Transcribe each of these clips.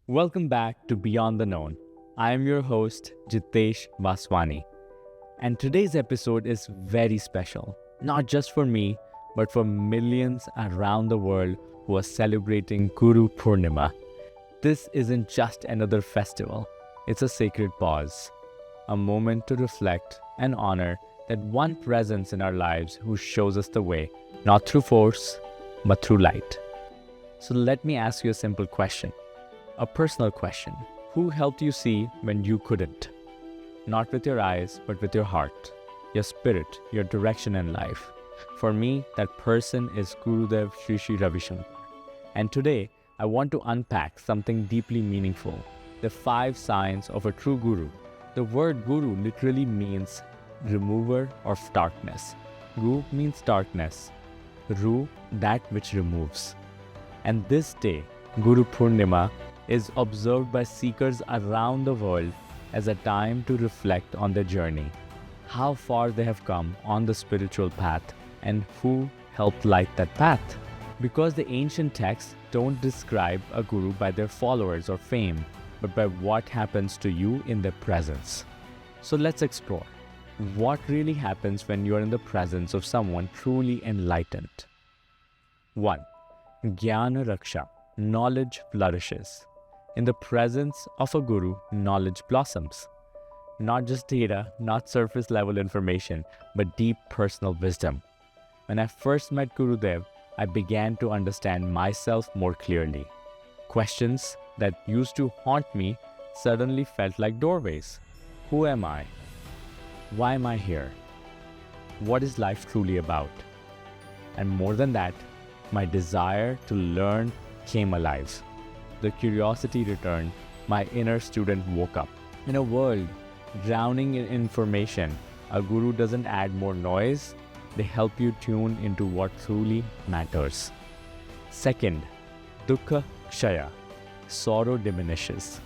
Welcome back to Beyond the Known. I am your host, Jitesh Vaswani. And today's episode is very special, not just for me, but for millions around the world who are celebrating Guru Purnima. This isn't just another festival, it's a sacred pause, a moment to reflect and honor that one presence in our lives who shows us the way, not through force, but through light. So let me ask you a simple question. A personal question. Who helped you see when you couldn't? Not with your eyes, but with your heart, your spirit, your direction in life. For me, that person is Gurudev Shri Ravi Shankar. And today, I want to unpack something deeply meaningful. The 5 signs of a true guru. The word guru literally means remover of darkness. Gu means darkness. Ru, that which removes. And this day, Guru Purnima, is observed by seekers around the world as a time to reflect on their journey, how far they have come on the spiritual path, and who helped light that path. Because the ancient texts don't describe a guru by their followers or fame, but by what happens to you in their presence. So let's explore what really happens when you are in the presence of someone truly enlightened. 1. Jnana Raksha. Knowledge flourishes. In the presence of a guru, knowledge blossoms. Not just data, not surface level information, but deep personal wisdom. When I first met Gurudev, I began to understand myself more clearly. Questions that used to haunt me suddenly felt like doorways. Who am I? Why am I here? What is life truly about? And more than that, my desire to learn came alive. The curiosity returned, my inner student woke up. In a world drowning in information, a guru doesn't add more noise, they help you tune into what truly matters. 2. Dukkha Kshaya. Sorrow diminishes.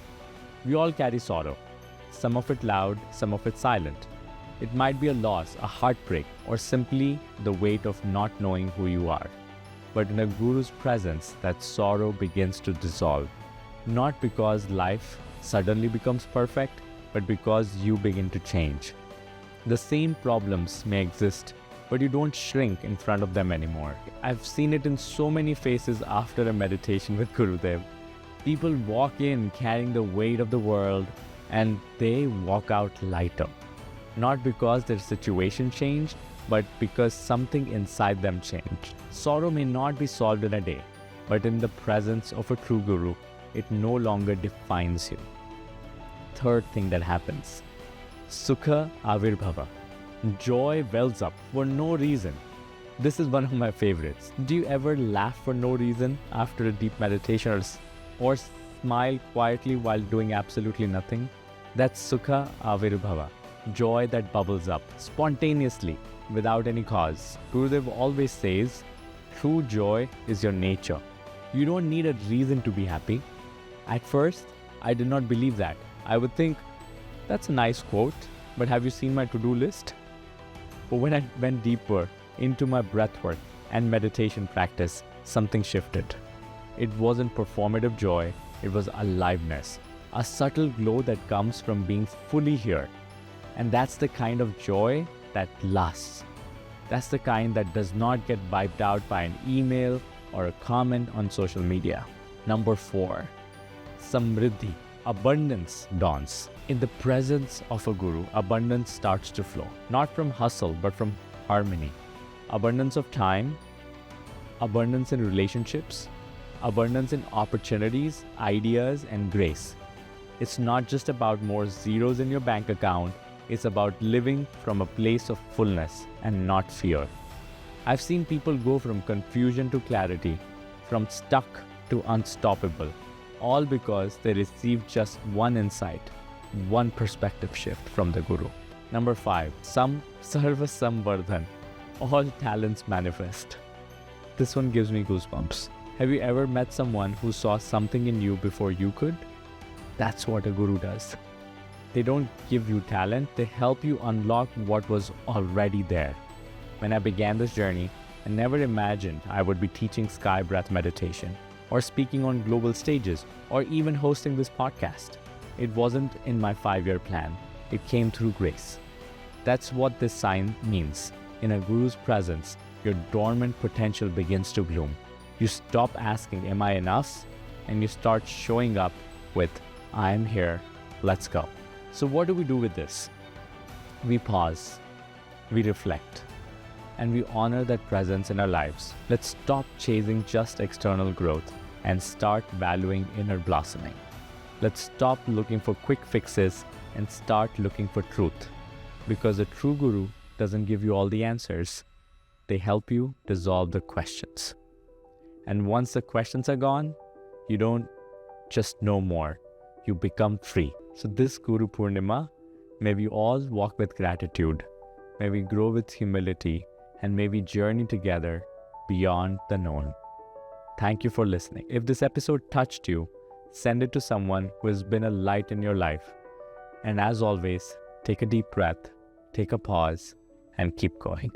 We all carry sorrow, some of it loud, some of it silent. It might be a loss, a heartbreak, or simply the weight of not knowing who you are. But in a guru's presence, that sorrow begins to dissolve. Not because life suddenly becomes perfect, but because you begin to change. The same problems may exist, but you don't shrink in front of them anymore. I've seen it in so many faces after a meditation with Gurudev. People walk in carrying the weight of the world, and they walk out lighter. Not because their situation changed, but because something inside them changed. Sorrow may not be solved in a day, but in the presence of a true guru, it no longer defines you. 3rd thing that happens. Suka Bhava. Joy wells up for no reason. This is one of my favorites. Do you ever laugh for no reason after a deep meditation or smile quietly while doing absolutely nothing? That's Suka Bhava. Joy that bubbles up spontaneously without any cause. Gurudev always says, true joy is your nature. You don't need a reason to be happy. At first, I did not believe that. I would think, that's a nice quote, but have you seen my to-do list? But when I went deeper into my breathwork and meditation practice, something shifted. It wasn't performative joy, it was aliveness, a subtle glow that comes from being fully here. And that's the kind of joy that lasts. That's the kind that does not get wiped out by an email or a comment on social media. 4. Samriddhi. Abundance dawns. In the presence of a guru, abundance starts to flow. Not from hustle, but from harmony. Abundance of time, abundance in relationships, abundance in opportunities, ideas, and grace. It's not just about more zeros in your bank account, it's about living from a place of fullness and not fear. I've seen people go from confusion to clarity, from stuck to unstoppable, all because they received just one insight, one perspective shift from the guru. 5. Sarva Samvardhan. All talents manifest. This one gives me goosebumps. Have you ever met someone who saw something in you before you could? That's what a guru does. They don't give you talent, they help you unlock what was already there. When I began this journey, I never imagined I would be teaching sky breath meditation. or speaking on global stages, or even hosting this podcast. It wasn't in my 5-year plan. It came through grace. That's what this sign means. In a guru's presence, your dormant potential begins to bloom. You stop asking, am I enough? And you start showing up with, I am here, let's go. So what do we do with this? We pause, we reflect, and we honor that presence in our lives. Let's stop chasing just external growth and start valuing inner blossoming. Let's stop looking for quick fixes and start looking for truth. Because a true guru doesn't give you all the answers. They help you dissolve the questions. And once the questions are gone, you don't just know more. You become free. So this Guru Purnima, may we all walk with gratitude. May we grow with humility. And may we journey together beyond the known. Thank you for listening. If this episode touched you, send it to someone who has been a light in your life. And as always, take a deep breath, take a pause, and keep going.